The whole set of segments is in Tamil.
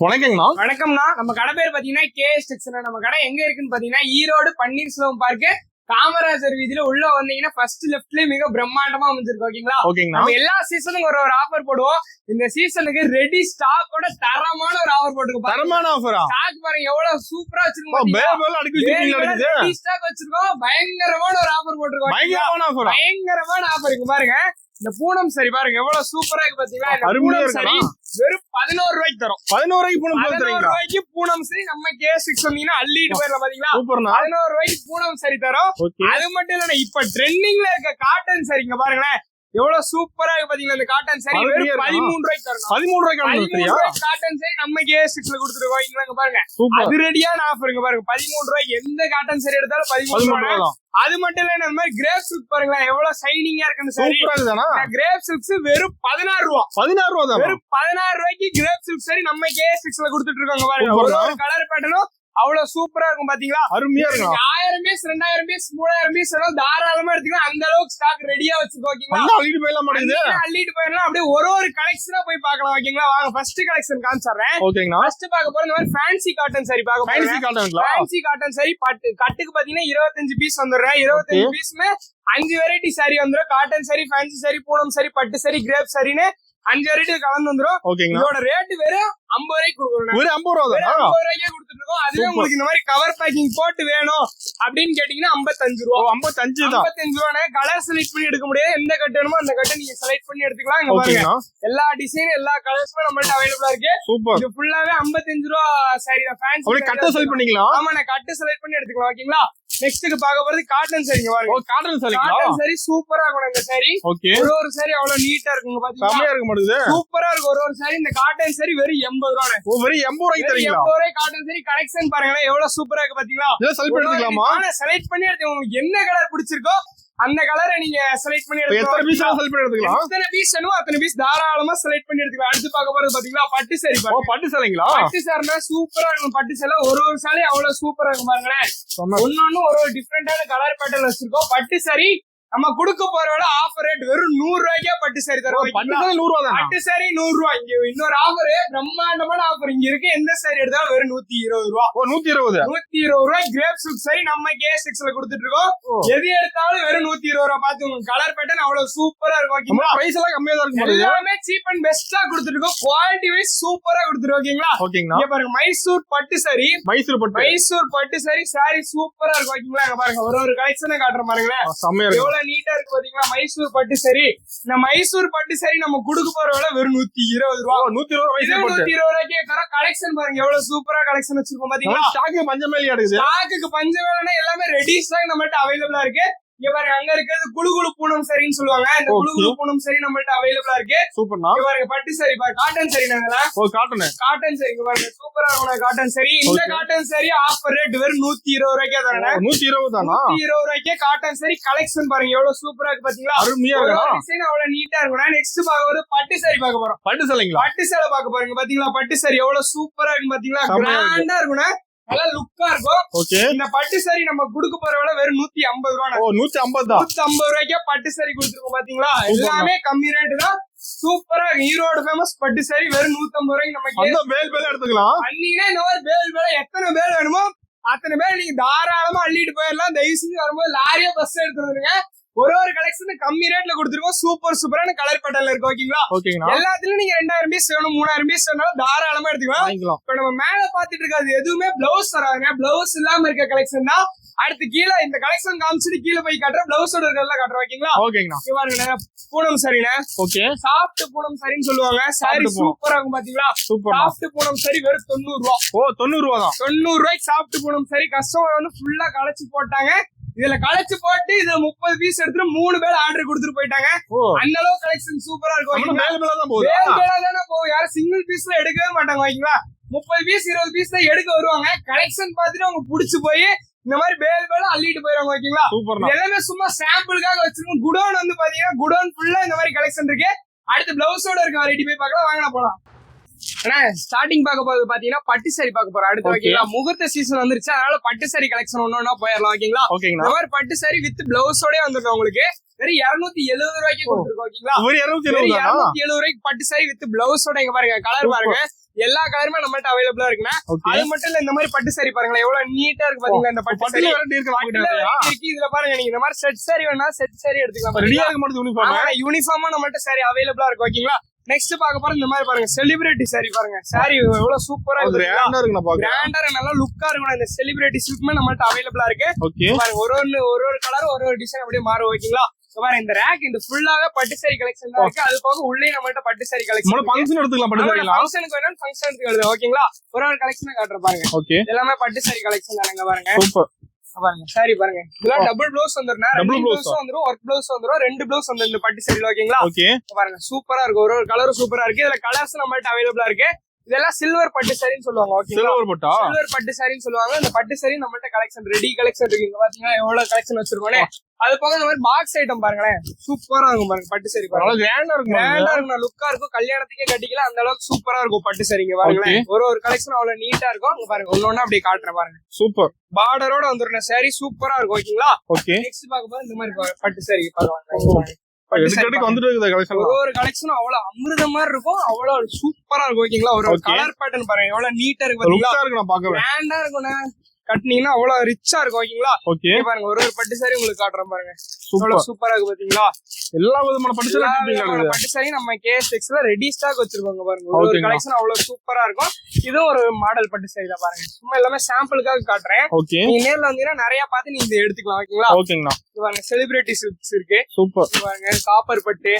வணக்கங்கண்ணா. வணக்கம்ண்ணா. நம்ம கடை பேர் பாத்தீங்கன்னா கேஎஸ் டெக்ஸ்டைல்ஸ். நம்ம கடை எங்க இருக்குன்னு பாத்தீங்கன்னா ஈரோடு பன்னீர்செல்வம் பார்க்கு காமராஜர் வீதியில உள்ள வந்தீங்கன்னா ஃபர்ஸ்ட் லெஃப்ட்லயே மிக பிரம்மாண்டமா அமைஞ்சிருக்கு. ஓகேங்களா? நம்ம எல்லா சீசனுக்கும் ஒரு ஆஃபர் போடுவோம். இந்த சீசனுக்கு ரெடி ஸ்டாக்கோட தரமான ஒரு ஆஃபர் போட்டுருக்கோம். தரமான ஆஃபரா? ஸ்டாக் பாருங்க எவ்வளவு சூப்பரா வச்சிருக்கோம். ரெடி ஸ்டாக் வச்சிருக்கோம். பயங்கரமான ஒரு ஆஃபர் போட்டுருக்கோம். பயங்கரமான ஆஃபர் இங்க பாருங்க. இந்த பூனம் சரி பாருங்க எவ்வளவு சூப்பரா இருக்கு பாத்தீங்களா? இந்த பூனம் சரி வெறும் 11 ரூபாய்க்கு தரும். 11 ரூபாய்க்கு பூனம் சரி நம்ம கேஎஸ் வந்தீங்கன்னா அள்ளிட்டு போயிடலாம் பாத்தீங்களா? 11 ரூபாய்க்கு பூனம் சரி தரும். அது மட்டும் இல்ல, இப்ப ட்ரெண்டிங்ல இருக்க காட்டன் சரிங்க பாருங்களேன் எவ்வளவு சூப்பரா இருக்கு பாத்தீங்களா? இந்த காட்டன் சரி வெறும் 13 ரூபாய்க்கு தரும். 13 ரூபாய்க்கு காட்டன் சரி நம்ம கேஎஸ் கொடுத்துருக்கோம். இங்க பாருங்க அது ரெடியான ஆஃபருங்க பாருங்க. 13 ரூபாய்க்கு எந்த காட்டன் சரி எடுத்தாலும் 13 ரூபாய். அது மட்டும் இல்ல, இந்த மாதிரி கிரேப் சில்க் பாருங்களேன் எவ்வளவு ஷைனிங்கா இருக்குன்னு சரி. கிரேப் சில்க்ஸ் வெறும் 16 ரூபா. 16 ரூபா தான். வெறும் 16 ரூபாய்க்கு கிரேப் சில்க் சரி நம்ம கேஎஸ் கொடுத்துட்டு இருக்காங்க பாருங்க. ஒரு கலர் பேட்டர்னும் அவ்வளவு சூப்பரா இருக்கும் பாத்தீங்களா? அருமையா இருக்கும். 1000 பீஸ் 2000 பீஸ் 3000 பீஸ் தாராளமா எடுத்துக்கலாம். அந்த அளவுக்கு ஸ்டாக் ரெடியா வச்சிருக்கோம். ஓகேங்களா? அள்ளிட்டு போயிடலாம். அப்படியே ஒரு கலெக்ஷனா போய் பார்க்கலாம். ஓகேங்களா? வாங்க ஃபர்ஸ்ட் கலெக்ஷன் காமிச்சறேன். ஓகேங்களா? ஃபர்ஸ்ட் பார்க்க போறது இந்த மாதிரி ஃபேன்சி காட்டன் சாரி பார்க்க போறோம். ஃபேன்சி காட்டன் சாரி கட்டுக்கு பாத்தீங்கன்னா 25 பீஸ் வந்துடுறேன். 25 பீஸ்மே 5 வெரைட்டி சாரி வந்துடும். Cotton sorry, fancy sorry, Poonam sorry, பட்டு சாரி, கிரேப் சாரின்னு 5 வெரைட்டி கலந்து வந்துரும். இதோட ரேட் வெறும் 50 ரூபாய்க்கு கொடுக்குறோம். 50 ரூபாய்க்கே கொடுத்துட்டு இருக்கோம். அதுவே உங்களுக்கு இந்த மாதிரி கவர் பேக்கிங் போட்டு வேணும் அப்படின்னு கேட்டீங்கன்னா 55 ரூபா. 55 ரூபா. கலர் செலக்ட் பண்ணி எடுக்க முடியாது. எந்த கட்டு வேணுமோ அந்த கட்டை நீங்க செலக்ட் பண்ணி எடுத்துக்கலாம். இங்க பாருங்க எல்லா டிசைன் எல்லா கலர்ஸுமே நம்மள்ட்ட அவைலபிளா இருக்கு. இது ஃபுல்லாவே 55 ரூபா சாரி தான். ஃபேன்சி கட்டு செலக்ட் பண்ணிக்கலாம். ஆமா, நான் கட்டு செலக்ட் பண்ணி எடுத்துக்கலாம். ஓகேங்களா? நெக்ஸ்ட்க்கு பார்க்க போறது காட்டன் சாரிங்க பாருங்க. காட்டன் சாரி சூப்பரா இருக்கும். இந்த சாரி ஒரு சாரி அவ்வளவு நீட்டா இருக்குங்க பாத்தீங்களா? செமையா இருக்கு மாட்டேங்குது. சூப்பரா இருக்கு ஒரு சாரி. இந்த காட்டன் சாரி வெறும் 80 ரூபாய். வெறும் 80 ரூபாய்க்கு தரீங்களா? 80 ரூபாய் காட்டன் சாரி கலெக்ஷன் பாருங்க எவ்வளவு சூப்பரா இருக்கு பாத்தீங்களா? செலக்ட் பண்ணி எடுத்துக்கலாமா? செலக்ட் பண்ணி எடுத்து உங்களுக்கு என்ன கலர் பிடிச்சிருக்கோ அந்த கலரை நீங்க செலக்ட் பண்ணி எடுத்துக்கலாம். எத்தனை பீஸ் செலக்ட் பண்ணி எடுத்துக்கலாம்? எத்தனை பீஸ் வேணுமோ அத்தனை பீஸ் தாராளமா செலக்ட் பண்ணி எடுத்துக்கலாம். அடுத்து பார்க்க போறது பாத்தீங்களா பட்டு சாரி. பட்டு சாரிங்களா? பட்டு சாரினா சூப்பரா இருக்கும். பட்டு சாரி ஒரு சாரி அவ்வளவு சூப்பரா இருக்கும் பாருங்களேன். ஒன்னொன்னு ஒரு டிஃபரெண்டான கலர் பேட்டர்ன் வச்சிருக்கோம். பட்டு சாரி நம்ம கொடுக்க போற ஆஃபர் ரேட் வெறும் 100 ரூபாய்க்கே பட்டு சாரி தரும். பட்டு சாரி 100 ரூபா. பட்டு சாரி 100 ரூபா. இங்க இன்னொரு ஆஃபர் பிரம்மாண்டமான ஆஃபர் இங்க இருக்கு. எந்த சாரி எடுத்தாலும் வெறும் 120 ரூபா. 120 ரூபாய் கிரேப் சில்க் சாரி நம்ம கேஎஸ் கொடுத்துட்டு இருக்கோம். எது எடுத்தாலும் வெறும் 120 ரூபா. பாத்து உங்களுக்கு கலர் பேட்டர்ன் அவ்வளவு சூப்பரா இருக்கும். பிரைஸ் எல்லாம் கம்மியா தான் இருக்கும். எல்லாமே சீப் அண்ட் பெஸ்டா கொடுத்துட்டு இருக்கோம். குவாலிட்டி வைஸ் சூப்பரா கொடுத்துருக்கோம். ஓகேங்களா? இங்க பாருங்க மைசூர் பட்டு சாரி. மைசூர் பட்டு சாரி சூப்பரா இருக்கும். ஓகேங்களா? இங்க பாருங்க ஒரு கலெக்ஷனை காட்டுற பாருங்களேன் நீட்டா இருக்கு பாத்தீங்களா? மைசூர் பட்டு சரி. இந்த மைசூர் பட்டு சரி நம்ம கொடுக்க போற விலை வெறும் 120 ரூபா. 120 ரூபாய்க்கே கலெக்ஷன் பாருங்க எவ்வளவு சூப்பரா கலெக்ஷன் வச்சிருக்கோம் பாத்தீங்களா? ஸ்டாக்கு பஞ்சமேலி அடுக்குது. ஸ்டாக்கு பஞ்சமேலனா எல்லாமே ரெடி ஸ்டாக் நம்மள்ட்ட அவைலபிளா இருக்கு. இங்க பாருங்க அங்க இருக்கிறது குழு பூனம் சரின்னு சொல்லுவாங்க. இந்த குழு பூனம் சரி நம்மள்ட்ட அவைலபிளா இருக்கு. சூப்பர்ண்ணா. இங்க பாருங்க பட்டு சரி காட்டன் சரி நாங்களா? காட்டன் சரி. இங்க பாருங்க சூப்பரா இருக்கும் காட்டன் சரி. இந்த காட்டன் சரி ஆஃபர் ரேட் வெறும் 120 ரூபாய்க்கே தரேன். 120 தானா? 120 ரூபாய்க்கே காட்டன் சரி கலெக்ஷன் பாருங்க எவ்வளவு சூப்பரா இருக்கு பாத்தீங்களா? அருமையா இருக்கு. டிசைன் அவ்வளவு நீட்டா இருக்கும். நெக்ஸ்ட் பார்க்க போறது பட்டு சரி பார்க்க போறோம். பட்டு சேலை பார்க்க போறீங்க பாத்தீங்களா? பட்டு சரி எவ்வளவு சூப்பரா இருக்கு பாத்தீங்களா? கிராண்டா இருக்கும். நல்லா லுக்கா இருக்கும். இந்த பட்டு சாரி நம்ம கொடுக்க போற விலை வெறும் 150 ரூபா. 150 ரூபாய்க்கே பட்டு சாரி கொடுத்துருக்கோம் பாத்தீங்களா? எல்லாமே கம்மி ரேட் தான். சூப்பரா ஈரோடு ஃபேமஸ் பட்டு சாரி வெறும் 150 ரூபாய்க்கு நம்ம பேல் எடுத்துக்கலாம். அன்னைக்குன்னா இந்த மாதிரி பேல் எத்தனை பேல் வேணுமோ அத்தனை பேர் நீங்க தாராளமா அள்ளிட்டு போயிடலாம். தயவு செஞ்சு வரும்போது லாரியா பஸ் எடுத்து வந்துருங்க. ஒரு கலெக்ஷன் கம்மி ரேட்ல கொடுத்துருக்கோம். சூப்பரான கலர் பேட்டர்ல இருக்கு. ஓகேங்களா? எல்லாத்துலயும் நீங்க 2000 பீஸ் வேணும் 3000 பீஸ் வேணாலும் தாராளமா எடுத்துக்கலாம். இப்ப நம்ம மேல பாத்துட்டு இருக்காது எதுவுமே பிளவுஸ் தராங்க. பிளவுஸ் இல்லாம இருக்க கலெக்ஷன் தான். அடுத்து கீழே இந்த கலெக்ஷன் காமிச்சிட்டு கீழே போய் காட்டுற பிளவுஸோட இருக்கிறதெல்லாம் காட்டுறோம். ஓகேங்களா? பாருங்க பூனம் சரிண்ணே. சாஃப்ட் பூனம் சரின்னு சொல்லுவாங்க. சாரி சூப்பரா இருக்கும் பாத்தீங்களா? சாஃப்ட் பூனம் சரி வெறும் 90 ரூபா. 90 ரூபா தான். 90 ரூபாய்க்கு சாஃப்ட் பூனம் சரி. கஸ்டமர் வந்து ஃபுல்லா களைச்சு போட்டாங்க. இதுல களைச்சு போட்டு இதுல 30 பீஸ் எடுத்துட்டு 3 பேர் ஆர்டர் கொடுத்துட்டு போயிட்டாங்க. அந்த அளவு கலெக்ஷன் சூப்பரா இருக்கும். யாரும் சிங்கிள் பீஸ்ல எடுக்கவே மாட்டாங்க. ஓகேங்களா? 30 பீஸ் 20 பீஸ் தான் எடுக்க வருவாங்க. கலெக்ஷன் பார்த்துட்டு அவங்க புடிச்சு போய் இந்த மாதிரி பேல் அள்ளிட்டு போயிருவாங்க. ஓகேங்களா? எல்லாமே சும்மா சாம்பிளுக்காக வச்சிருக்கோம். குடோன் வந்து பாத்தீங்கன்னா குடோன் ஃபுல்லா இந்த மாதிரி கலெக்ஷன் இருக்கு. அடுத்து பிளவுஸோட இருக்க வெரைட்டி போய் பார்க்கலாம். வாங்கினா போலாம். ஸ்டார்டிங் பார்க்க போறது பாத்தீங்கன்னா பட்டு சாரி பார்க்க போறோம். அடுத்து ஓகேங்களா? முகூர்த்த சீசன் வந்துருச்சு. அதனால பட்டு சாரி கலெக்ஷன் ஒன்னொன்னா போயிடலாம். ஓகேங்களா? இந்த மாதிரி பட்டு சாரி வித் பிளவுஸோட வந்துடும் உங்களுக்கு. வெறும் 270 ரூபாய்க்கு கொடுத்துருக்கோம். ஓகேங்களா? 270 ரூபாய்க்கு பட்டு சாரி வித் பிளவுஸோட. இங்க பாருங்க கலர் பாருங்க எல்லா கலருமே நம்மள்ட்ட அவைலபிளா இருக்குண்ணா. அது மட்டும் இல்ல, இந்த மாதிரி பட்டு சாரி பாருங்களேன் எவ்வளவு நீட்டா இருக்கு பாத்தீங்களா. இந்த பட்டு சாரி இருக்கு. இதுல பாருங்க, நீங்க இந்த மாதிரி செட் சாரி வேணா செட் சாரி எடுத்துக்கலாம். யூனிஃபார்மா நம்மள்ட்ட சாரி அவைலபிளா இருக்கு. ஓகேங்களா. நெக்ஸ்ட் பாக்க போற இந்த மாதிரி பாருங்க, செலிபிரிட்டி சாரி பாருங்க. சாரி எவ்வளவு சூப்பரா இருக்கு, கிராண்டா நல்லா லுக்கா இருக்கும். இந்த செலிபிரிட்டி சில்க்மே நம்மள்ட்ட அவைலபிளா இருக்கு. பாருங்க, ஒரு கலர் ஒரு டிசைன் அப்படியே மாறும். ஓகேங்களா. பாருங்க, இந்த ரேக் இந்த ஃபுல்லாவே பட்டு சாரி கலெக்ஷன் தான் இருக்கு. அது போக உள்ளே நம்மள்ட்ட பட்டு சாரி கலெக்ஷன் ஃபங்க்ஷன் எடுத்துக்கலாம். ஃபங்க்ஷனுக்கு வேணாலும் ஃபங்க்ஷன் எடுத்துக்கலாம். ஓகேங்களா. ஒரு கலெக்ஷன் காட்டுற பாருங்க, எல்லாமே பட்டு சாரி கலெக்ஷன் தானங்க. பாருங்க பாருங்க சாரி பாருங்க, இதெல்லாம் டபுள் ப்ளவுஸ் வந்துரும், டபுள் ப்ளவுஸ் வந்துரும், ஒர்க் ப்ளவுஸ் வந்துரும், 2 ப்ளவுஸ் வந்து இந்த பட்டு சாரில. ஓகேங்களா. பாருங்க சூப்பரா இருக்கு, ஒரு கலரும் சூப்பரா இருக்கு. இதுல கலர்ஸ் நம்மள்ட்ட அவைலபிளா இருக்கு. இதெல்லாம் சில்வர் பட்டு சாரின்னு சொல்லுவாங்க. சில்வர் பட்டு சாரின்னு சொல்லுவாங்க. இந்த பட்டு சாரி நம்மள்ட்ட கலெக்ஷன் ரெடி கலெக்ஷன் இருக்கு. இங்க பாத்தீங்கன்னா எவ்வளவு கலெக்ஷன் வச்சிருக்கோனே. அது போக இந்த மாதிரி பாக்ஸ் ஐட்டம் பாருங்களேன், சூப்பரா இருக்கும் பாருங்க. பட்டு சாரி பாருங்க, கிராண்டா இருக்கும், லுக்கா இருக்கும். கல்யாணத்துக்கே கட்டிக்கலாம், அந்த அளவுக்கு சூப்பரா இருக்கும் பட்டு சாரிங்க. பாருங்களேன், ஒரு கலெக்ஷன் அவ்வளவு நீட்டா இருக்கும். இங்க பாருங்க, ஒன்னொன்னா அப்படியே காட்டுறேன் பாருங்க. சூப்பர் பார்டரோட வந்துருந்த சாரி சூப்பரா இருக்கும். ஓகேங்களா. நெக்ஸ்ட் பாக்க போது இந்த மாதிரி பட்டு சாரி பாருங்க. ஒரு கலெக்ஷன் அவ்வளவு அமிர்த மாதிரி இருக்கும், அவ்வளவு சூப்பரா இருக்கும். ஓகேங்களா. ஒரு கலர் பேட்டர்ன் பாருங்க எவ்வளவு நீட்டா இருக்கு, கிராண்டா இருக்கும். கட்டினீங்கன்னா அவ்வளவு ரிச்சா இருக்கும். ஓகேங்களா. பாருங்க, ஒரு பட்டு சாரி உங்களுக்கு காட்டுறேன் பாருங்க, சூப்பரா இருக்கு பாத்தீங்களா. எல்லா விதமான பட்டு சாரி நம்ம KSX ரெடி ஸ்டாக் வச்சிருக்கோங்க. பாருங்க, ஒரு கலெக்ஷன் அவ்வளவு சூப்பரா இருக்கும். இதுவும் ஒரு மாடல் பட்டு சாரி தான். பாருங்க, சும்மா எல்லாமே சாம்பிளுக்காக காட்டுறேன். நீங்க நேர்ல வந்தீங்கன்னா நிறைய பார்த்து நீங்க இதை எடுத்துக்கலாம். ஓகேங்களா. பாருங்க, செலிபிரிட்டி சில்க்ஸ் இருக்கு. சூப்பர். பாருங்க, காப்பர் பட்டு.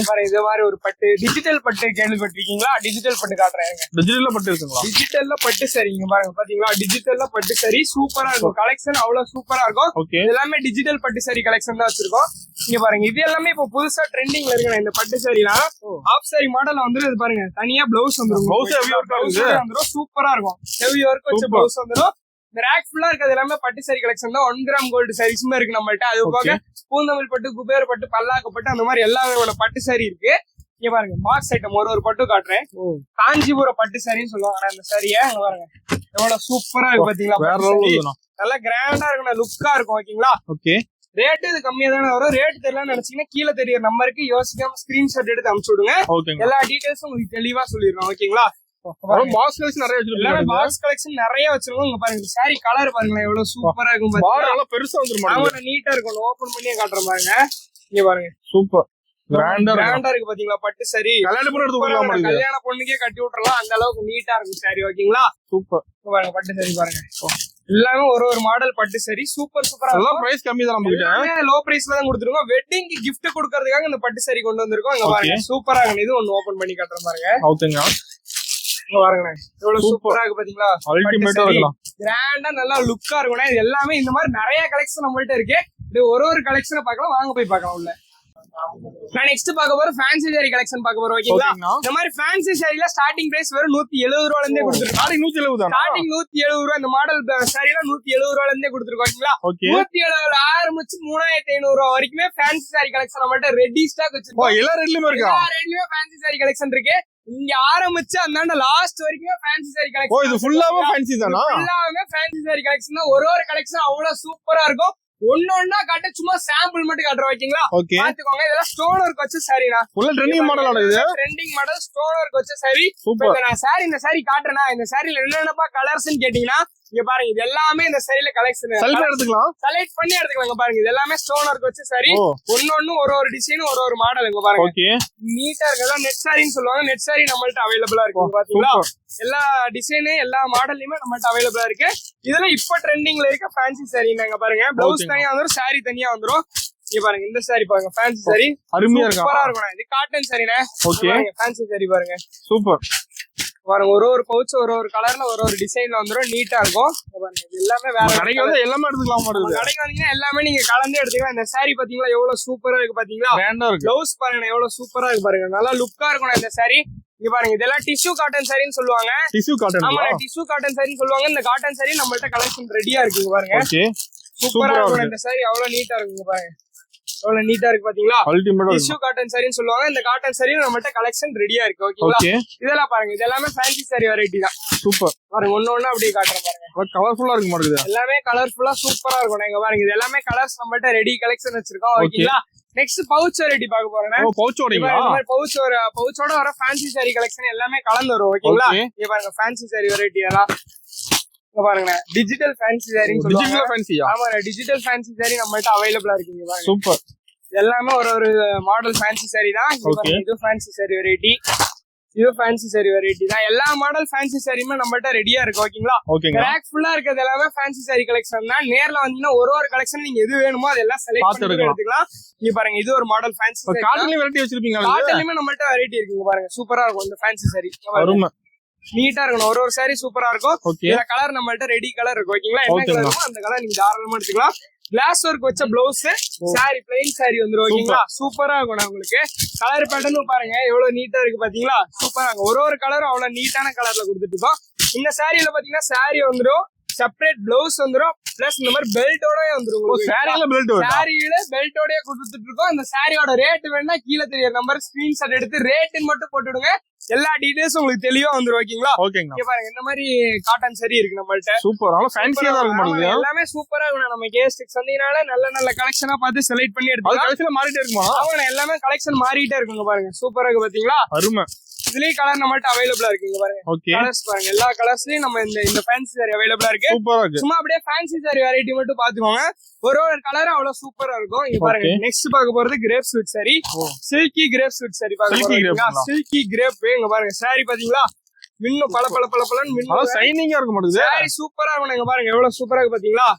பாருங்க, இது மாதிரி ஒரு பட்டு, டிஜிட்டல் பட்டு கேள்விப்பட்டிருக்கீங்களா? டிஜிட்டல் பட்டு காட்டுறேன். டிஜிட்டல்ல பட்டு இருக்குங்களா? டிஜிட்டல்ல பட்டு சாரிங்க. பாருங்க பாத்தீங்களா, டிஜிட்டல்ல பட்டு சாரி சூப்பரா இருக்கும். கலெக்ஷன் அவ்வளவு சூப்பரா இருக்கும். எல்லாமே டிஜிட்டல் பட்டு சாரி கலெக்ஷன் தான் வச்சிருக்கோம். இங்க பாருங்க, இது எல்லாமே இப்ப புதுசா ட்ரெண்டிங்ல இருக்கு. இந்த பட்டு சாரிலாம் ஹாஃப் சாரி மாடல் வந்துரும். இது பாருங்க, தனியா பிளவுஸ் வந்துரும், சூப்பரா இருக்கும். ஹெவி ஒர்க் வச்ச பிளவுஸ் வந்துரும். இந்த ரேக் ஃபுல்லா இருக்கிறது எல்லாமே பட்டு சாரி கலெக்ஷன் தான். 1 கிராம் கோல்டு சாரீஸுமே இருக்கு நம்மள்ட்ட. அது போக பூந்தமிழ் பட்டு, குபேர் பட்டு, பல்லாக்கப்பட்டு, அந்த மாதிரி எல்லா பட்டு சாரி இருக்கு. இங்க பாருங்க, பாக்ஸ் ஐட்டம் ஒரு பட்டு காட்டுறேன். காஞ்சிபுரம் பட்டு சாரின்னு சொல்லுவாங்க இந்த சாரியை. அங்க பாருங்க எவ்வளவு சூப்பரா இருக்கு பாத்தீங்களா. நல்லா கிராண்டா இருக்கும், லுக்கா இருக்கும். ஓகேங்களா. ரேட்டு இது கம்மியா தானே வரும். ரேட் தெரியலன்னு நினைச்சீங்கன்னா கீழே தெரியற நம்பருக்கு யோசிக்காம ஸ்கிரீன்ஷாட் எடுத்து அனுப்பிச்சு விடுங்க. எல்லா டீடைல்ஸும் உங்களுக்கு தெளிவா சொல்லிடுறோம். ஓகேங்களா. பாக்ஸ் கலெக்ஷன் நிறைய வச்சிருக்கோம். பாக்ஸ் கலெக்ஷன் நிறைய வச்சிருக்கோம். இங்க பாருங்க, சாரி கலர் பாருங்களேன் எவ்வளவு சூப்பரா இருக்கும். பெருசா வந்துரும், நீட்டா இருக்கும். ஓபன் பண்ணியே காட்டுறேன் பாருங்க. இங்க பாருங்க, சூப்பர் கிராண்டா இருக்கு பாத்தீங்களா. பட்டு சாரி கல்யாண பொண்ணுக்கே கட்டி விட்டுறலாம், அந்த அளவுக்கு நீட்டா இருக்கும் சாரி. ஓகேங்களா. சூப்பர். பாருங்க பட்டு சாரி பாருங்க, எல்லாமே ஒரு மாடல் பட்டு சாரி சூப்பரா. பிரைஸ் கம்மி தான், லோ பிரைஸ்ல தான் கொடுத்துருக்கோம். வெட்டிங் கிஃப்ட் கொடுக்கறதுக்காக இந்த பட்டு சாரி கொண்டு வந்திருக்கோம். இங்க பாருங்க சூப்பரா இருக்கு. இது ஒன்னு ஓபன் பண்ணி காட்டுறேன் பாருங்க. பாருங்க எவ்வளவு சூப்பரா இருக்கு பாத்தீங்களா. கிராண்டா நல்லா லுக்கா இருக்கும். இது எல்லாமே இந்த மாதிரி நிறைய கலெக்ஷன் நம்மள்ட்ட இருக்கு. இது ஒரு கலெக்ஷனை பார்க்கலாம், வாங்க போய் பார்க்கலாம் உள்ள. நான் நெக்ஸ்ட் பார்க்க போற ஃபேன்சி சாரி கலெக்ஷன் பார்க்க போறோம். ஓகேங்களா. இந்த மாதிரி ஃபேன்சி சாரில ஸ்டார்டிங் பிரைஸ் வெறும் 170 ரூபாயில இருந்தே கொடுத்துருக்கோம். ஸ்டார்டிங் 170 ரூபாய். இந்த மாடல் சாரில 170 ரூபாயில இருந்தே கொடுத்துருக்கோம். ஓகேங்களா. 170 ஆரம்பிச்சு 3500 ரூபாய் வரைக்குமே ஃபேன்சி சாரி கலெக்ஷன் நம்மள்ட்ட ரெடி ஸ்டாக் வச்சிருக்கோம். எல்லா ரேட்லயுமே இருக்கு. எல்லா ரேட்லயுமே ஃபேன்சி சாரி கலெக்ஷன் இருக்கு. இங்க ஆரம்பிச்சு அந்த லாஸ்ட் வரைக்கும் ஃபேன்சி சாரி கலெக்ஷன். இது ஃபுல்லாவே ஃபேன்சி தானா? ஃபுல்லாவே ஃபேன்சி சாரி கலெக்ஷன் தான். ஒரு கலெக்ஷன் அவ்வளவு சூப்பரா இருக்கும். ஒன்னொன்னா காட்ட சும்மா சாம்பிள் மட்டும் காட்டுறோம். ஓகேங்களா. பாத்துக்கோங்க, இதெல்லாம் ஸ்டோன் ஒர்க் வச்ச சாரினா. ஃபுல்லா ட்ரெண்டிங் மாடல். இது ட்ரெண்டிங் மாடல் ஸ்டோன் ஒர்க் வச்ச சாரி. நான் சாரி இந்த சாரி காட்டுறேனா, இந்த சாரில என்னென்னப்பா கலர்ஸ்னு கேட்டீங்கன்னா இங்க பாருங்க, இது எல்லாமே இந்த சாரில கலெக்ஷன் எடுத்துக்கலாம், செலக்ட் பண்ணி எடுத்துக்கலாம். இங்க பாருங்க, இது எல்லாமே ஸ்டோன் ஒர்க் வச்ச சாரி. ஒன்னொன்னு ஒரு டிசைன் ஒரு மாடல். இங்க பாருங்க நீட்டா இருக்கு. நெட் சாரின்னு சொல்லுவாங்க. நெட் சாரி நம்மள்ட்ட அவைலபிளா இருக்கு. பாத்தீங்களா, எல்லா டிசைனு எல்லா மாடல்லையுமே நம்மள்ட்ட அவைலபிளா இருக்கு. இதெல்லாம் இப்ப ட்ரெண்டிங்ல இருக்க ஃபேன்சி சாரி. நாங்க பாருங்க, பிளவுஸ் தனியா வந்துரும், சாரி தனியா வந்துரும். இங்க பாருங்க, இந்த சாரி பாருங்க, ஃபேன்சி சாரி அருமையா இருக்கு, சூப்பரா இருக்கும். இது காட்டன் சாரினே. ஓகே, ஃபேன்சி சாரி பாருங்க, சூப்பர். பாருங்க, ஒரு பவுச் ஒரு கலர்ல ஒரு டிசைன்ல வந்துரும், நீட்டா இருக்கும். பாருங்க, இது எல்லாமே வேற கடைக்கு வந்து எல்லாமே எடுத்துக்கலாம். கடைக்கு வந்தீங்கன்னா எல்லாமே நீங்க கலந்தே எடுத்துக்கலாம். இந்த சாரி பாத்தீங்களா எவ்வளவு சூப்பரா இருக்கு பாத்தீங்களா. பிளவுஸ் பாருங்க எவ்வளவு சூப்பரா இருக்கு பாருங்க, நல்லா லுக்கா இருக்கும் இந்த சாரி. இங்க பாருங்க, இதெல்லாம் டிஷ்யூ காட்டன் சாரின்னு சொல்லுவாங்க. டிஷ்யூ காட்டன், ஆமா, டிஷ்யூ காட்டன் சாரின்னு சொல்லுவாங்க. இந்த காட்டன் சாரி நம்மள்ட்ட கலெக்ஷன் ரெடியா இருக்கு. பாருங்க சூப்பரா இருக்கும் இந்த சாரி, அவ்வளவு நீட்டா இருக்குங்க. பாருங்க எவ்வளவு நீட்டா இருக்கு பாத்தீங்களா. டிஷ்யூ காட்டன் சாரின்னு சொல்லுவாங்க. இந்த காட்டன் சாரி நம்மள்ட்ட கலெக்ஷன் ரெடியா இருக்கு. ஓகேங்களா. இதெல்லாம் பாருங்க, இது எல்லாமே ஃபேன்சி சாரி வெரைட்டி தான். சூப்பர். பாருங்க ஒண்ணு அப்படியே காட்டுறேன் பாருங்க, கலர்ஃபுல்லா இருக்கு மாட்டேங்குது. எல்லாமே கலர்ஃபுல்லா சூப்பரா இருக்கும். இங்க பாருங்க, இது எல்லாமே கலர்ஸ் நம்மள்ட்ட ரெடி கலெக்ஷன் வச்சிருக்கோம். ஓகேங்களா. நெக்ஸ்ட் பவுச் வெரைட்டி பார்க்க போறேன். பவுச்சோட வர ஃபேன்சி சாரி கலெக்ஷன் எல்லாமே கலந்து வரும். ஓகேங்களா? இங்க பாருங்க ஃபேன்சி சாரி வெரைட்டி எல்லாம் பாருங்க. டிஜிட்டல் ஃபேன்சி சாரின்னு சொல்லுவாங்க. ஆமா, டிஜிட்டல் ஃபேன்சி சாரி நம்மள்ட்ட அவைலபிளா இருக்குங்க. சூப்பர். எல்லாமே ஒரு மாடல் ஃபேன்சி சாரி தான். இது ஃபேன்சி சாரி வெரைட்டி, இது ஃபேன்சி சாரி வெரைட்டி தான். எல்லா மாடல் ஃபேன்சி சாரியுமே நம்மள்ட்ட ரெடியா இருக்கு. ஓகேங்களா? ரேக் ஃபுல்லா இருக்கிறது எல்லாமே ஃபேன்சி சாரி கலெக்ஷன் தான். நேர்ல வந்தீங்கன்னா ஒரு கலெக்ஷன் நீங்க எது வேணுமோ அதெல்லாம் செலக்ட் பண்ணி எடுத்துக்கலாம். இங்க பாருங்க, இது ஒரு மாடல் ஃபேன்சி சாரி. காட்டன்ல வெரைட்டி வச்சிருப்பீங்க. காட்டன்லயுமே நம்மள்ட்ட வெரைட்டி இருக்குங்க. பாருங்க சூப்பரா இருக்கும் இந்த ஃபேன்சி சாரி. நீட்டா இருக்கணும். ஒரு சாரி சூப்பரா இருக்கும். இந்த கலர் நம்மள்ட்ட ரெடி கலர் இருக்கு. ஓகேங்களா? என்ன கலர் இருக்கோ அந்த கலர் நீங்க தாராளமா எடுத்துக்கலாம். கிளாஸ் ஒர்க் வச்ச பிளவுஸ், சாரி பிளைன் சாரி வந்துரும். ஓகேங்களா? சூப்பரா இருக்கும். உங்களுக்கு கலர் பேட்டர்னும் பாருங்க எவ்வளவு நீட்டா இருக்கு பாத்தீங்களா? சூப்பரா இருக்கும். ஒரு கலரும் அவ்வளவு நீட்டான கலர்ல கொடுத்துட்டு இருக்கோம். இந்த சாரியில பாத்தீங்கன்னா சாரி வந்துரும், செப்பரேட் பிளவுஸ் வந்துரும், பிளஸ் இந்த மாதிரி பெல்ட்டோட வந்துரும். சாரியில பெல்ட்டோடய கொடுத்துட்டு இருக்கோம். இந்த சாரியோட ரேட் வேணா கீழே தெரியற நம்பர் ஸ்கிரீன்ஷாட் எடுத்து ரேட்டுன்னு மட்டும் போட்டுடுங்க. எல்லா டீடைல்ஸும் உங்களுக்கு தெளிவா வந்துரும். ஓகேங்களா? ஓகேங்க. பாருங்க இந்த மாதிரி காட்டன் சாரி இருக்கு நம்மள்ட்ட. சூப்பர். ஃபேன்சியா தான் இருக்கு. எல்லாமே சூப்பரா இருக்கும். நம்ம கேஸ்டிக்ஸ் வந்தீங்கனால நல்ல கலெக்ஷனா பார்த்து செலக்ட் பண்ணி எடுத்துக்கலாம். கலெக்ஷன் மாறிட்டே இருக்குமா? ஆமா, எல்லாமே கலெக்ஷன் மாறிட்டே இருக்குங்க. பாருங்க சூப்பரா இருக்கு பாத்தீங்களா? அருமை. இதுலயே கலர் நம்மள்ட்ட அவைலபிளா இருக்குங்க. பாருங்க கலர்ஸ் பாருங்க. எல்லா கலர்ஸ்லயும் நம்ம இந்த ஃபேன்சி சாரி அவைலபிளா இருக்கு. சும்மா அப்படியே ஃபேன்சி சாரி வெரைட்டி மட்டும் பாத்துக்கோங்க. ஒரு கலர் அவ்வளவு சூப்பரா இருக்கும். இங்க பாருங்க நெக்ஸ்ட் பார்க்க போறது crepe sweet sari. Silky crepe sweet sari பாருங்க. Silky crepe. இங்க பாருங்க சாரி பாத்தீங்களா? மின்னும் பளபளன்னு மின்னும் ஷைனிங்கா இருக்க மாட்டேங்குது. சாரி சூப்பரா இருக்கும். இங்க பாருங்க எவ்வளவு சூப்பரா இருக்கு பாத்தீங்களா?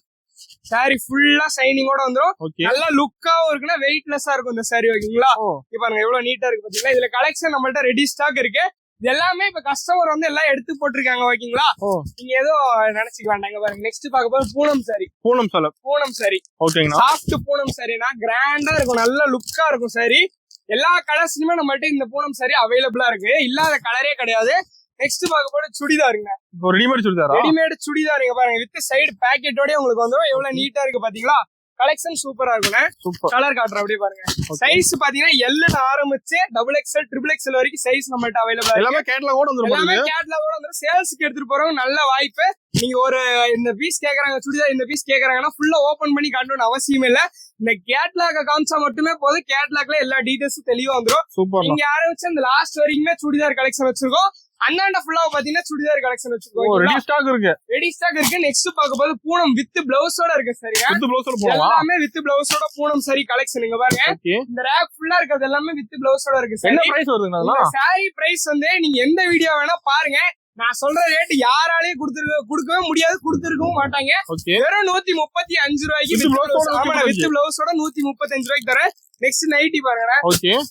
சாரி ஃபுல்லா ஷைனிங்கோட வந்துரும். நல்ல லுக்காவும் இருக்குன்னா வெயிட்லெஸ்ஸா இருக்கும் இந்த சாரி. ஓகேங்களா? இங்க பாருங்க எவ்வளவு நீட்டா இருக்கு பாத்தீங்களா? இதுல கலெக்ஷன் நம்மள்ட்ட ரெடி ஸ்டாக் இருக்கு. இது எல்லாமே இப்ப கஸ்டமர் வந்து எல்லாம் எடுத்து போட்டிருக்காங்க. ஓகேங்களா? நீங்க ஏதோ நினைச்சுக்க வேண்டாங்க. பாருங்க நெக்ஸ்ட் பார்க்க போது பூனம் சாரி. பூனம் சாரி. ஓகேங்களா? சாஃப்ட் பூனம் சாரினா கிராண்டா இருக்கும், நல்ல லுக்கா இருக்கும் சாரி. எல்லா கலர்ஸ்லயுமே நம்மள்ட்ட இந்த பூனம் சாரி அவைலபிளா இருக்கு. இல்லாத கலரே கிடையாது. நெக்ஸ்ட் பார்க்க போது சுடிதாருங்க. ரெடிமேட் சுடிதார். இங்க பாருங்க வித் சைடு பாக்கெட்டோட உங்களுக்கு வந்துரும். எவ்வளவு நீட்டா இருக்கு பாத்தீங்களா? கலெக்ஷன் சூப்பரா இருக்கும். கலர் காட்டுறேன் அப்படியே பாருங்க. சைஸ் பாத்தீங்கன்னா எல்ல ஆரம்பிச்சு XXL, XXL வரைக்கும் சைஸ் நம்மள்ட்ட அவைலபிளா. எல்லாமே கேட்டலாகோட வந்துரும். சேல்ஸ்க்கு எடுத்துட்டு போறவங்க நல்ல வாய்ப்பு. நீங்க இந்த பீஸ் கேக்குறாங்க சுடிதார், இந்த பீஸ் கேக்குறாங்கன்னா ஃபுல்லா ஓபன் பண்ணி காட்டணும்னு அவசியம் இல்ல. இந்த கேட்லாக காமிச்சா மட்டுமே போதும். கேட்லாக்ல எல்லா டீடைல்ஸும் தெளிவா வந்துரும். நீங்க ஆரம்பிச்சு இந்த லாஸ்ட் வரைக்குமே சுடிதார் கலெக்ஷன் வச்சிருக்கோம். அண்ணாண்ட ஃபுல்லா பாத்தீங்கன்னா சுடிதார் கலெக்ஷன் வச்சிருக்கோம். ரெடி ஸ்டாக் இருக்கு. நெக்ஸ்ட் பார்க்க போது பூனம் வித் பிளவுஸோட இருக்கு. சரியா? எல்லாமே வித் பிளவுஸோட பூனம் சாரி கலெக்ஷன். இங்க பாருங்க இந்த ரேக் ஃபுல்லா இருக்கிறது எல்லாமே வித் பிளவுஸோட இருக்கு. சாரி பிரைஸ் வந்து நீங்க எந்த வீடியோ வேணா பாருங்க. நான் சொல்ற ரேட் யாராலையும் கொடுக்கவே முடியாது, கொடுத்துருக்கவும் மாட்டாங்க. வெறும் 135 ரூபாய்க்கு வித் பிளவுஸோட 135 ரூபாய்க்கு தரேன். நெக்ஸ்ட் நைட்டி பாருங்க.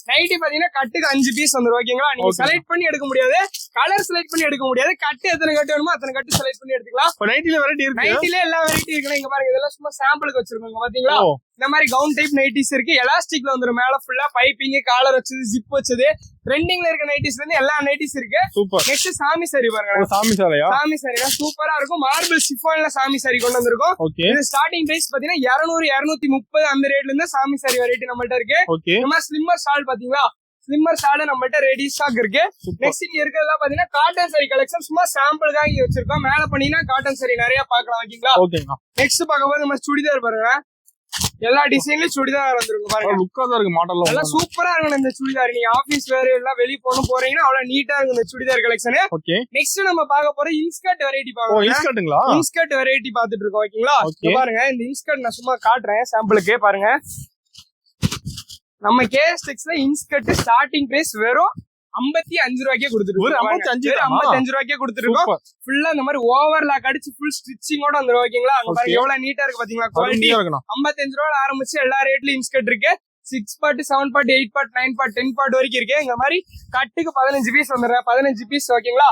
நைட்டி பாத்தீங்கன்னா கட்டுக்கு 5 பீஸ் வந்துரும். ஓகேங்களா? நீங்க செலக்ட் பண்ணி எடுக்க முடியாது, கலர் செலக்ட் பண்ணி எடுக்க முடியாது. கட்டு எத்தனை கட்டு வேணுமோ அத்தனை கட்டு செலக்ட் பண்ணி எடுத்துக்கலாம். நைட்டில வெரைட்டி இருக்கு. நைட்டில எல்லா வெரைட்டி இருக்கு. இங்க பாருங்க இதெல்லாம் சும்மா சாம்பிளுக்கு வச்சிருக்கோங்க. பாத்தீங்களா? இந்த மாதிரி கவுன் டைப் நைட்டிஸ் இருக்கு. எலாஸ்டிக்ல வந்துரும். மேல ஃபுல்லா பைப்பிங், காலர் வச்சது, ஜிப் வச்சது, ட்ரெண்டிங்ல இருக்க நைட்டிஸ்ல இருந்து எல்லா நைட்டிஸ் இருக்கு. நெக்ஸ்ட் சாமி சாரி பாருங்க. சாமி சாரி சூப்பரா இருக்கும். மார்பிள் சிஃபான்ல சாமி சாரி கொண்டு வந்திருக்கோம். இது ஸ்டார்டிங் பிரைஸ் பாத்தீங்கன்னா 200, 230 அந்த ரேட்ல இருந்து சாமி சாரி வெரைட்டி நம்மள்ட்ட இருக்கு. இந்த மாதிரி ஸ்லிம்மர் ஷால் பாத்தீங்களா? ஸ்லிம்மர் ஷால் நம்மள்ட்ட ரெடி ஸ்டாக் இருக்கு. நெக்ஸ்ட் இங்க இருக்கிறதெல்லாம் பாத்தீங்கன்னா காட்டன் சாரி கலெக்ஷன். சும்மா சாம்பிள் தான் இங்க வச்சிருக்கோம். மேல பண்ணீங்கன்னா காட்டன் சாரி நிறைய பாக்கலாம். ஓகேங்களா? நெக்ஸ்ட் பார்க்கும்போது நம்ம சுடிதார் பாருங்க. எல்லா டிசைன்லயும் சுடிதார் வந்துருக்கு. பாருங்க லுக்கா தான் இருக்கு. மாடல் எல்லாம் சூப்பரா இருக்கு. இந்த சுடிதார் நீங்க ஆபீஸ் வேற எல்லாம் வெளிய போறீங்கன்னா அவ்வளவு நீட்டா இருக்கு இந்த சுடிதார் கலெக்ஷன். நெக்ஸ்ட் நம்ம பார்க்க போற இன்ஸ்கர்ட் வெரைட்டி பாக்கலாம். இன்ஸ்கர்ட் வெரைட்டி பாத்துட்டு இருக்கோம். ஓகேங்களா? பாருங்க இந்த இன்ஸ்கர்ட் நான் சும்மா காட்டுறேன் சாம்பிளுக்கு. பாருங்க நம்ம கேஎஸ்டெக்ஸ்ல இன்ஸ்கர்ட் ஸ்டார்டிங் பிரைஸ் வெறும் 55 ரூபாய்க்கே கொடுத்துருக்கோம். 55 ரூபாய்க்கே கொடுத்துருக்கோம். ஃபுல்லா இந்த மாதிரி ஓவர்லாக் அடிச்சு ஃபுல் ஸ்டிச்சிங்கோட வந்துரும். ஓகேங்களா? அங்க பாருங்க எவ்வளவு நீட்டா இருக்கு பாத்தீங்களா? குவாலிட்டி 55 ரூபாய் ஆரம்பிச்சு எல்லா ரேட்லயும் இன்ஸ்கர்ட் இருக்கு. 6 part, 7 part, 8 part, 9 part, 10 part வரைக்கும் இருக்கு. இந்த மாதிரி கட்டுக்கு 15 பீஸ் வந்துடுறேன். 15 பீஸ். ஓகேங்களா?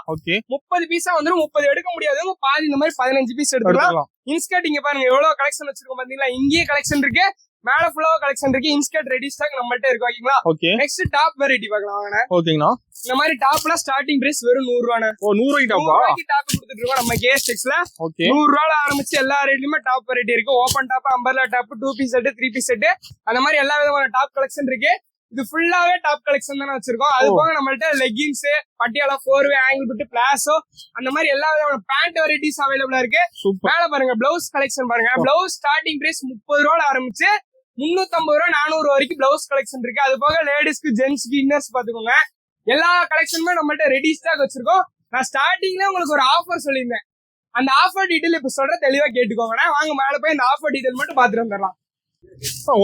30 பீஸா வந்துடும். 30 எடுக்க முடியாது. பாதி இந்த மாதிரி 15 பீஸ் எடுத்துக்கலாம். இன்ஸ்கர்ட் இங்க பாருங்க எவ்வளவு கலெக்ஷன் வச்சிருக்கோம் பாத்தீங்களா? இங்கேயே கலெக்ஷன் இருக்கு, மேல ஃபுல்லாவா கலெக்ஷன் இருக்கு. இன்ஸ்கர்ட் ரெடி ஸ்டாக் நம்மள்ட்ட இருக்கு. ஓகேங்களா? நெக்ஸ்ட் டாப் வெரைட்டி பார்க்கலாம் வாங்க. ஓகேங்களா? இந்த மாதிரி டாப்ல ஸ்டார்டிங் பிரைஸ் வெறும் 100 ரூபாய். 100 ரூபாய்க்கு டாப் கொடுத்துட்டு இருக்கோம் நம்ம கேஎஸ்டெக்ஸ்ல. 100 ரூபாய்ல ஆரம்பிச்சு எல்லா ரேட்லயுமே டாப் வெரைட்டி இருக்கு. Open top, umbrella top, 2 piece set, 3 piece set, அந்த மாதிரி எல்லா விதமான டாப் கலெக்ஷன் இருக்கு. இது ஃபுல்லாவே டாப் கலெக்ஷன் தானே வச்சிருக்கோம். அது போக நம்மள்ட்ட லெகின்ஸ், பட்டியாலா, 4வே, ஆங்கிள் பிட், பிளாசோ, அந்த மாதிரி எல்லா விதமான பேண்ட் வெரைட்டிஸ் அவைலபிளா இருக்கு. மேல பாருங்க பிளவுஸ் கலெக்ஷன் பாருங்க. பிளவுஸ் ஸ்டார்டிங் பிரைஸ் 30 ரூபாய்ல ஆரம்பிச்சு 350 ரூபா 400 வரைக்கும் பிளவுஸ் கலெக்ஷன் இருக்கு. அது போக லேடிஸ்க்கு ஜென்ஸ்க்கு இன்னர்ஸ் பாத்துக்கோங்க. எல்லா கலெக்ஷனுமே நம்மள்ட்ட ரெடி ஸ்டாக் வச்சிருக்கோம். நான் ஸ்டார்டிங்ல உங்களுக்கு ஒரு ஆஃபர் சொல்லியிருந்தேன். அந்த ஆஃபர் டீடைல் இப்ப சொல்ற தெளிவா கேட்டுக்கோங்க. வாங்க மேல போய் இந்த ஆஃபர் டீடைல் மட்டும் பாத்துட்டு வந்துடலாம்.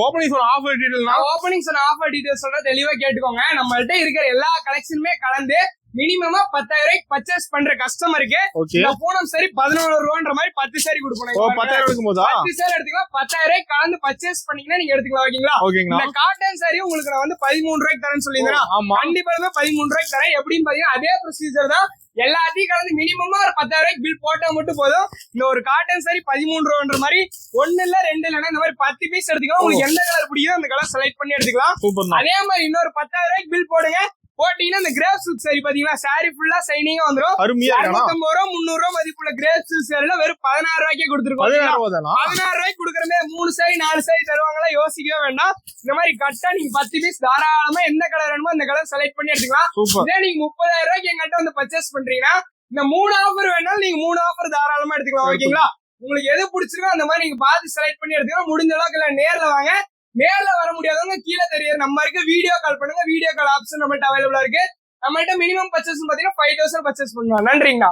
ஓப்பனிங் சொன்ன ஆஃபர் டீடைல்னா ஓப்பனிங் சொன்ன ஆஃபர் டீடைல் சொல்ற தெளிவா கேட்டுக்கோங்க. நம்மள்ட்ட இருக்கிற எல்லா கலெக்ஷனுமே கலந்து மினிமமா 10,000 ரூபாய்க்கு பர்ச்சேஸ் பண்ற கஸ்டமருக்கு இந்த பூனம் சரி 11 ரூபான்ற மாதிரி 10 சாரி கொடுக்கணும். 10,000 எடுக்கும்போதா 10 சாரி எடுத்துக்கலாம். 10,000 ரூபாய்க்கு கலந்து பர்ச்சேஸ் பண்ணீங்கன்னா நீங்க எடுத்துக்கலாம். ஓகேங்களா? இந்த காட்டன் சாரி உங்களுக்கு நான் வந்து 13 ரூபாய்க்கு தரேன்னு சொல்லியிருந்தேன். கண்டிப்பா 13 ரூபாய்க்கு தரேன். எப்படின்னு பாத்தீங்கன்னா அதே ப்ரொசீஜர் தான். எல்லாத்தையும் கலந்து மினிமமா ஒரு 10,000 ரூபாய்க்கு பில் போட்டா மட்டும் போதும். இந்த ஒரு காட்டன் சாரி 13 ரூபான்ற மாதிரி 1 இல்ல 2 இல்லன்னா இந்த மாதிரி 10 பீஸ் எடுத்துக்கலாம். உங்களுக்கு எந்த கலர் பிடிக்குதோ அந்த கலர் செலக்ட் பண்ணி எடுத்துக்கலாம். அதே மாதிரி இன்னொரு 10,000 ரூபாய்க்கு பில் போடுங்க. போட்டீங்கன்னா இந்த கிரேப் சில்க் சாரி பாத்தீங்கன்னா சாரி ஃபுல்லா சைனிங்கா வந்துரும். 250 ரூபா 300 ரூபா மதிப்புள்ள கிரேப் சில்க் சாரில வெறும் 16 ரூபாய்க்கே கொடுத்துருக்கோம். 16 ரூபாய்க்கு கொடுக்கறமே 3 சாரி 4 சாரி தருவாங்களா யோசிக்கவே வேண்டாம். இந்த மாதிரி கட்டா நீங்க 10 பீஸ் தாராளமா எந்த கலர் வேணுமோ அந்த கலர் செலக்ட் பண்ணி எடுத்துக்கலாம். இதே நீங்க 30,000 ரூபாய்க்கு எங்கள்கிட்ட வந்து பர்ச்சேஸ் பண்றீங்கன்னா இந்த 3 ஆஃபர் வேணாலும் நீங்க 3 ஆஃபர் தாராளமா எடுத்துக்கலாம். ஓகேங்களா? உங்களுக்கு எது பிடிச்சிருக்கோ அந்த மாதிரி நீங்க பார்த்து செலக்ட் பண்ணி எடுத்துக்கலாம். முடிஞ்ச அளவுக்கு நேர்ல வாங்க. நேர்ல வர முடியாதவங்க கீழே தெரியற நம்பருக்கு வீடியோ கால் பண்ணுங்க. வீடியோ கால் ஆப்ஷன் நம்மள்ட்ட அவைலபிளா இருக்கு. நம்மள்ட்ட மினிமம் பர்ச்சேஸ் பாத்தீங்கன்னா 5,000 பர்ச்சேஸ் பண்ணுவோம். நன்றிங்கண்ணா.